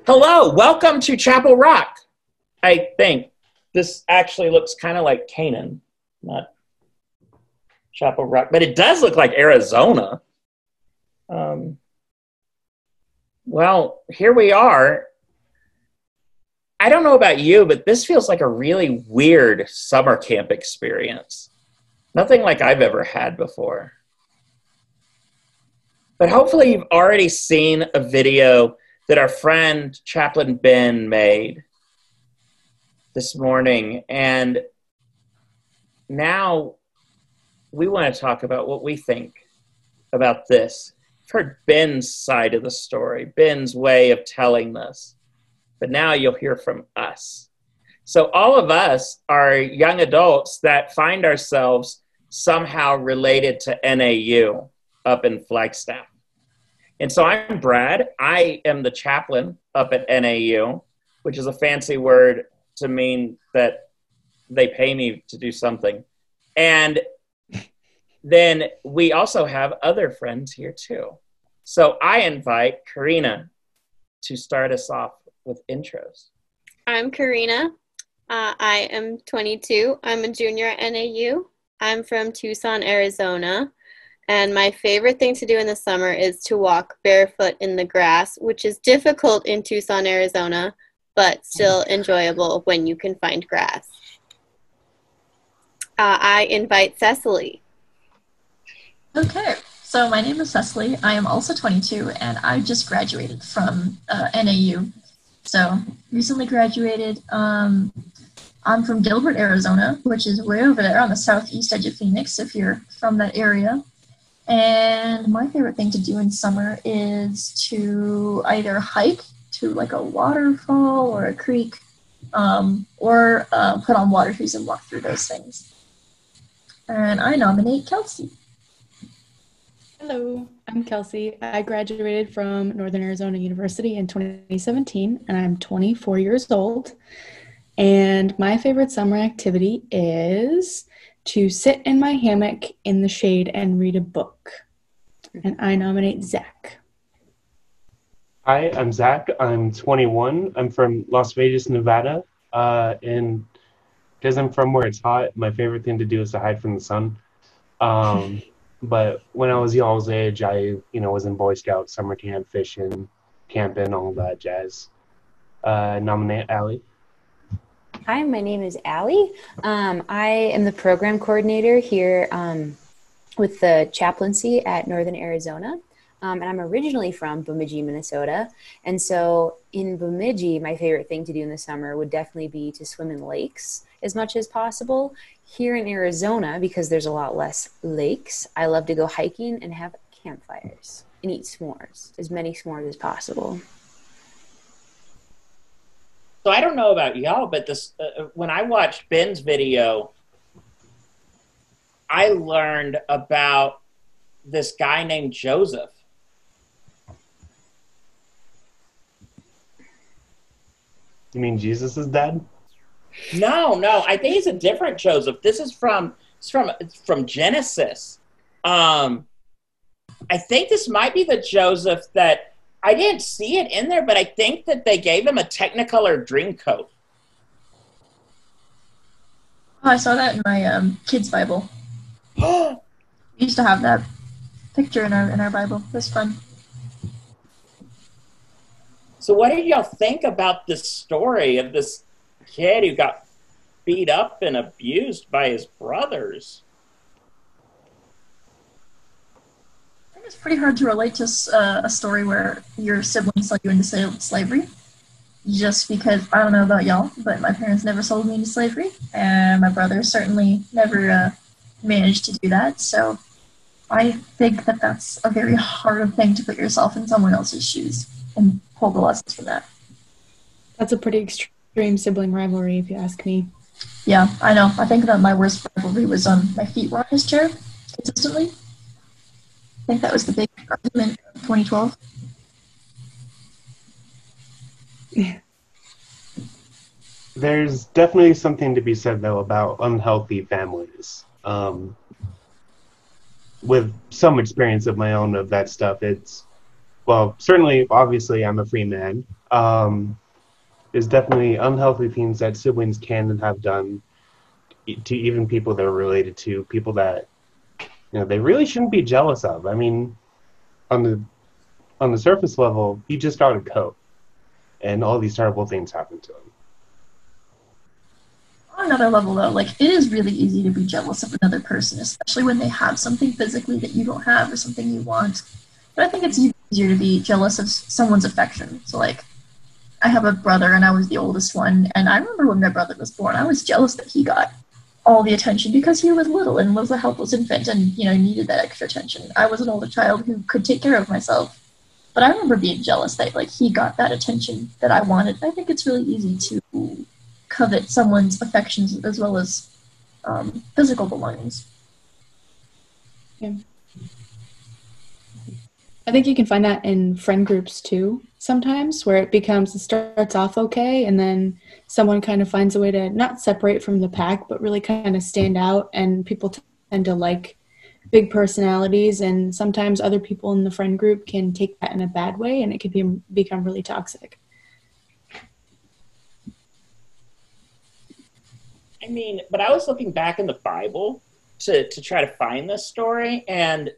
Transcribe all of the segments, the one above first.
Hello, welcome to Chapel Rock. I think this actually looks kind of like Canaan, not Chapel Rock, but it does look like Arizona. Well, here we are. I don't know about you, but this feels like a really weird summer camp experience. Nothing like I've ever had before. But hopefully you've already seen a video that our friend Chaplain Ben made this morning. And now we want to talk about what we think about this. I've heard Ben's side of the story, Ben's way of telling this. But now you'll hear from us. So all of us are young adults that find ourselves somehow related to NAU up in Flagstaff. And so I'm Brad. I am the chaplain up at NAU, which is a fancy word to mean that they pay me to do something. And then we also have other friends here too. So I invite Karina to start us off with intros. I'm Karina. I am 22. I'm a junior at NAU. I'm from Tucson, Arizona. And my favorite thing to do in the summer is to walk barefoot in the grass, which is difficult in Tucson, Arizona, but still enjoyable when you can find grass. I invite Cecily. Okay, so my name is Cecily. I am also 22, and I just graduated from NAU. So recently graduated. I'm from Gilbert, Arizona, which is way over there on the southeast edge of Phoenix, if you're from that area. And my favorite thing to do in summer is to either hike to like a waterfall or a creek, or put on water shoes and walk through those things. And I nominate Kelsey. Hello, I'm Kelsey. I graduated from Northern Arizona University in 2017, and I'm 24 years old. And my favorite summer activity is to sit in my hammock in the shade and read a book. And I nominate Zach. Hi, I'm Zach. I'm 21. I'm from Las Vegas, Nevada. And because I'm from where it's hot, my favorite thing to do is to hide from the sun. But when I was y'all's age, I was in Boy Scouts, summer camp, fishing, camping, all that jazz. Nominate Allie. Hi, my name is Allie. I am the program coordinator here with the chaplaincy at Northern Arizona. And I'm originally from Bemidji, Minnesota. And so in Bemidji, my favorite thing to do in the summer would definitely be to swim in lakes as much as possible. Here in Arizona, because there's a lot less lakes, I love to go hiking and have campfires and eat s'mores, as many s'mores as possible. So I don't know about y'all, but this when I watched Ben's video, I learned about this guy named Joseph. You mean Jesus' dad? No, I think he's a different Joseph. This is from Genesis. I think this might be the Joseph that I didn't see it in there, but I think that they gave him a Technicolor Dreamcoat. Oh, I saw that in my kids' Bible. We used to have that picture in our Bible. It was fun. So what did y'all think about this story of this kid who got beat up and abused by his brothers? I think it's pretty hard to relate to a story where your siblings sold you into slavery. Just because, I don't know about y'all, but my parents never sold me into slavery, and my brother certainly never managed to do that. So I think that that's a very hard thing to put yourself in someone else's shoes and pull the lessons from that. That's a pretty extreme sibling rivalry, if you ask me. Yeah, I know. I think that my worst rivalry was my feet were on his chair consistently. I think that was the big argument of 2012. There's definitely something to be said, though, about unhealthy families. With some experience of my own of that stuff, it's well, certainly, obviously, I'm a free man. There's definitely unhealthy things that siblings can and have done to even people they're related to, people that, they really shouldn't be jealous of. I mean, on the surface level, he just got a coat, and all these terrible things happened to him. On another level, though, like, it is really easy to be jealous of another person, especially when they have something physically that you don't have or something you want. But I think it's easier to be jealous of someone's affection. So, like, I have a brother, and I was the oldest one, and I remember when my brother was born, I was jealous that he got all the attention because he was little and was a helpless infant and, needed that extra attention. I was an older child who could take care of myself. But I remember being jealous that, like, he got that attention that I wanted. I think it's really easy to covet someone's affections as well as physical belongings. Yeah. I think you can find that in friend groups too sometimes, where it starts off okay, and then someone kind of finds a way to not separate from the pack, but really kind of stand out, and people tend to like big personalities, and sometimes other people in the friend group can take that in a bad way, and it can become really toxic. I mean, but I was looking back in the Bible to try to find this story, and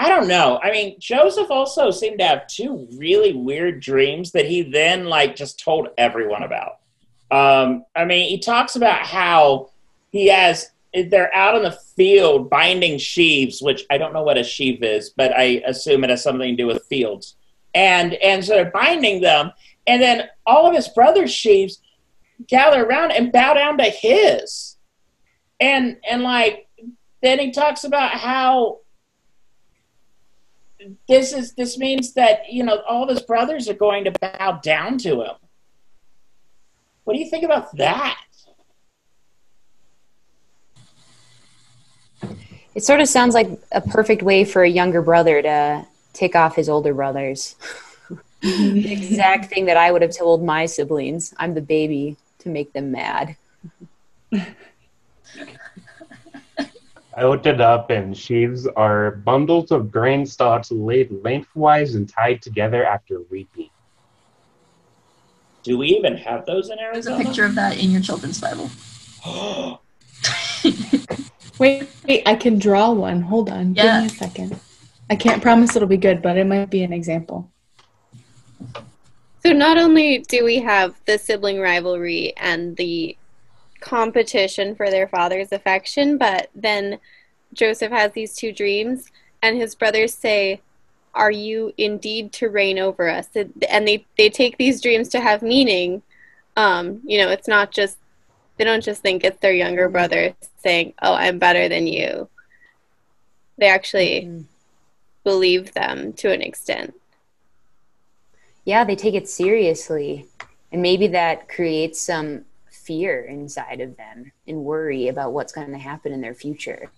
I don't know. I mean, Joseph also seemed to have two really weird dreams that he then, like, just told everyone about. I mean, he talks about how they're out in the field binding sheaves, which I don't know what a sheaf is, but I assume it has something to do with fields. And so they're binding them, and then all of his brother's sheaves gather around and bow down to his. And like, then he talks about how this means that, all of his brothers are going to bow down to him. What do you think about that? It sort of sounds like a perfect way for a younger brother to tick off his older brothers. The exact thing that I would have told my siblings. I'm the baby to make them mad. I looked it up, and sheaves are bundles of grain stalks laid lengthwise and tied together after reaping. Do we even have those in There's Arizona? a picture of that in your children's Bible. Wait, I can draw one. Hold on. Yeah. Give me a second. I can't promise it'll be good, but it might be an example. So not only do we have the sibling rivalry and the competition for their father's affection, but then Joseph has these two dreams, and his brothers say, "Are you indeed to reign over us?" And they take these dreams to have meaning. It's not just, they don't just think it's their younger brother saying, "Oh, I'm better than you." They actually believe them to an extent. Yeah, they take it seriously. And maybe that creates some fear inside of them and worry about what's going to happen in their future.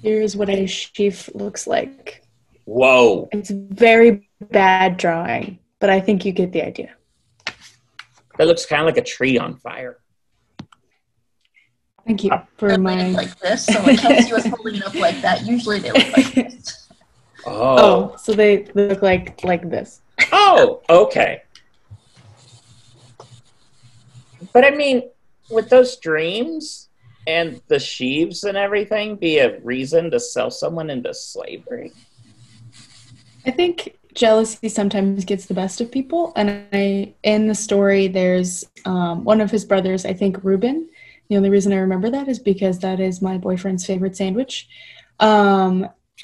Here's what a sheaf looks like. Whoa. It's very bad drawing, but I think you get the idea. That looks kind of like a tree on fire. Thank you for my... like this, so like Kelsey was holding it up like that. Usually they look like this. Oh, so they look like this. Oh, okay. But I mean, would those dreams and the sheaves and everything be a reason to sell someone into slavery? I think jealousy sometimes gets the best of people. And in the story, there's one of his brothers, I think Reuben. The only reason I remember that is because that is my boyfriend's favorite sandwich.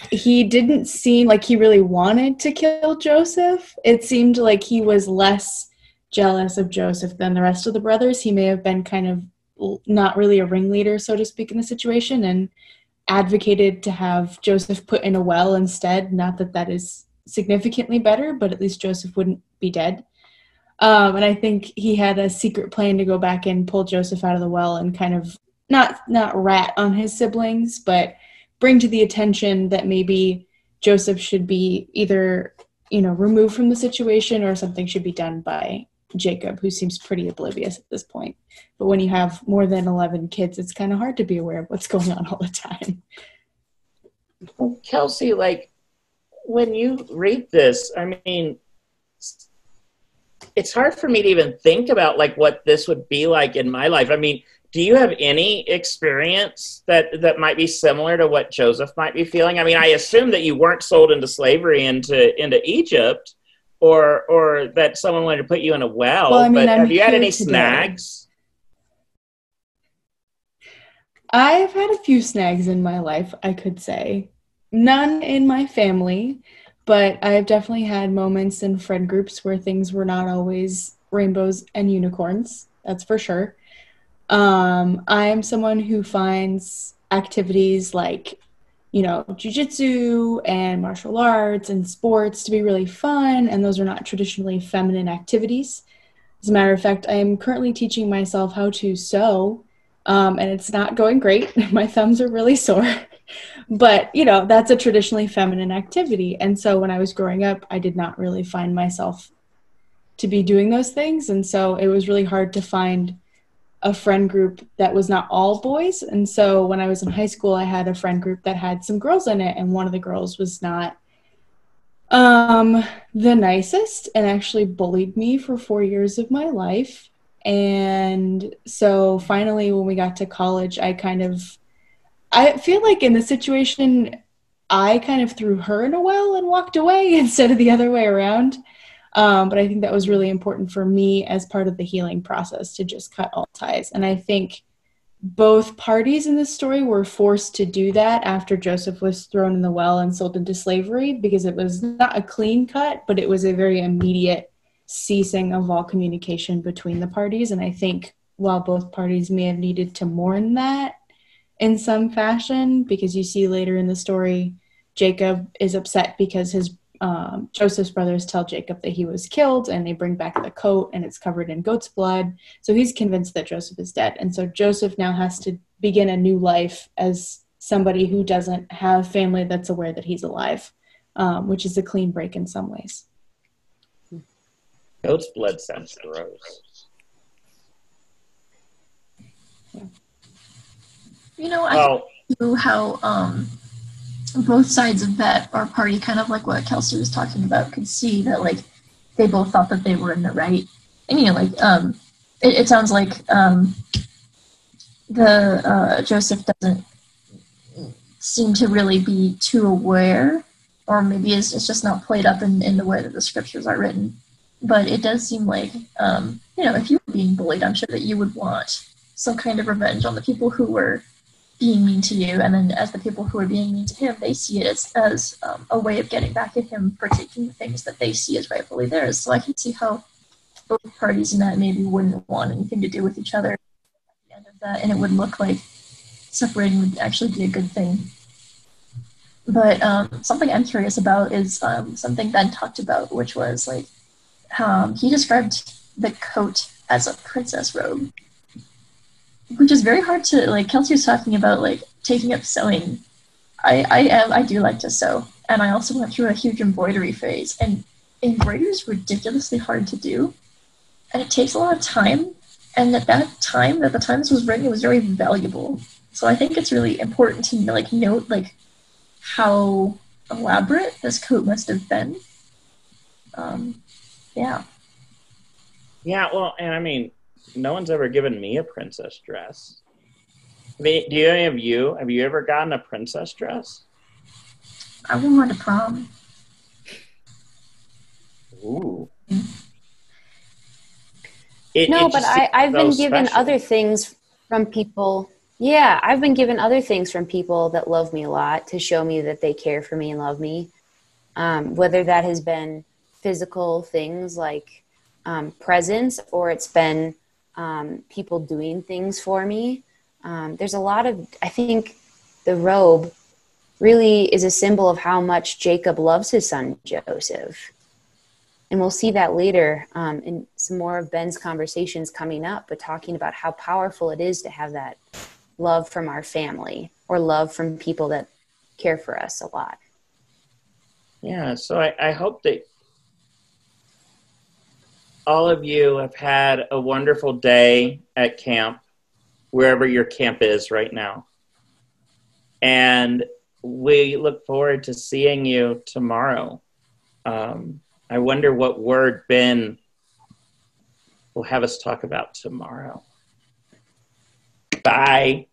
He didn't seem like he really wanted to kill Joseph. It seemed like he was less jealous of Joseph than the rest of the brothers. He may have been kind of not really a ringleader, so to speak, in the situation, and advocated to have Joseph put in a well instead. Not that that is significantly better, but at least Joseph wouldn't be dead. And I think he had a secret plan to go back and pull Joseph out of the well and kind of not rat on his siblings, but bring to the attention that maybe Joseph should be either, removed from the situation, or something should be done by Jacob, who seems pretty oblivious at this point. But when you have more than 11 kids, it's kind of hard to be aware of what's going on all the time. Well, Kelsey, like, when you read this, I mean, it's hard for me to even think about like what this would be like in my life. I mean, do you have any experience that might be similar to what Joseph might be feeling? I mean, I assume that you weren't sold into slavery into Egypt, or that someone wanted to put you in a well. Well, I mean, but I'm have you had here any today. snags? I've had a few snags in my life, I could say. None in my family, but I've definitely had moments in friend groups where things were not always rainbows and unicorns. That's for sure. I am someone who finds activities like, jujitsu and martial arts and sports to be really fun, and those are not traditionally feminine activities. As a matter of fact, I am currently teaching myself how to sew, and it's not going great. My thumbs are really sore. But, that's a traditionally feminine activity. And so when I was growing up, I did not really find myself to be doing those things. And so it was really hard to find a friend group that was not all boys. And so when I was in high school, I had a friend group that had some girls in it. And one of the girls was not the nicest and actually bullied me for 4 years of my life. And so finally, when we got to college, I feel like in the situation, I kind of threw her in a well and walked away instead of the other way around. But I think that was really important for me as part of the healing process to just cut all ties. And I think both parties in this story were forced to do that after Joseph was thrown in the well and sold into slavery, because it was not a clean cut, but it was a very immediate ceasing of all communication between the parties. And I think while both parties may have needed to mourn that in some fashion, because you see later in the story, Jacob is upset because his Joseph's brothers tell Jacob that he was killed, and they bring back the coat and it's covered in goat's blood. So he's convinced that Joseph is dead. And so Joseph now has to begin a new life as somebody who doesn't have family that's aware that he's alive, which is a clean break in some ways. Goat's blood sounds gross. I know how both sides of that or party, kind of like what Kelsey was talking about, could see that like they both thought that they were in the right. And it sounds like Joseph doesn't seem to really be too aware, or maybe it's just not played up in the way that the scriptures are written. But it does seem like if you were being bullied, I'm sure that you would want some kind of revenge on the people who were being mean to you, and then as the people who are being mean to him, they see it as a way of getting back at him for taking the things that they see as rightfully theirs. So I can see how both parties in that maybe wouldn't want anything to do with each other at the end of that, and it would look like separating would actually be a good thing. But something I'm curious about is something Ben talked about, which was like he described the coat as a princess robe, which is very hard to, like Kelsey was talking about, like taking up sewing. I do like to sew, and I also went through a huge embroidery phase, and embroidery is ridiculously hard to do, and it takes a lot of time, and at the time this was written, it was very valuable. So I think it's really important to note how elaborate this coat must have been. Yeah, well, and I mean, no one's ever given me a princess dress. I mean, do any of you, have you ever gotten a princess dress? I wore one to prom. Ooh. But I've been given other things from people. Yeah, I've been given other things from people that love me a lot to show me that they care for me and love me. Whether that has been physical things like presents, or it's been people doing things for me. There's a lot of, I think the robe really is a symbol of how much Jacob loves his son Joseph. And we'll see that later in some more of Ben's conversations coming up, but talking about how powerful it is to have that love from our family, or love from people that care for us a lot. Yeah, so I hope that all of you have had a wonderful day at camp, wherever your camp is right now. And we look forward to seeing you tomorrow. I wonder what word Ben will have us talk about tomorrow. Bye.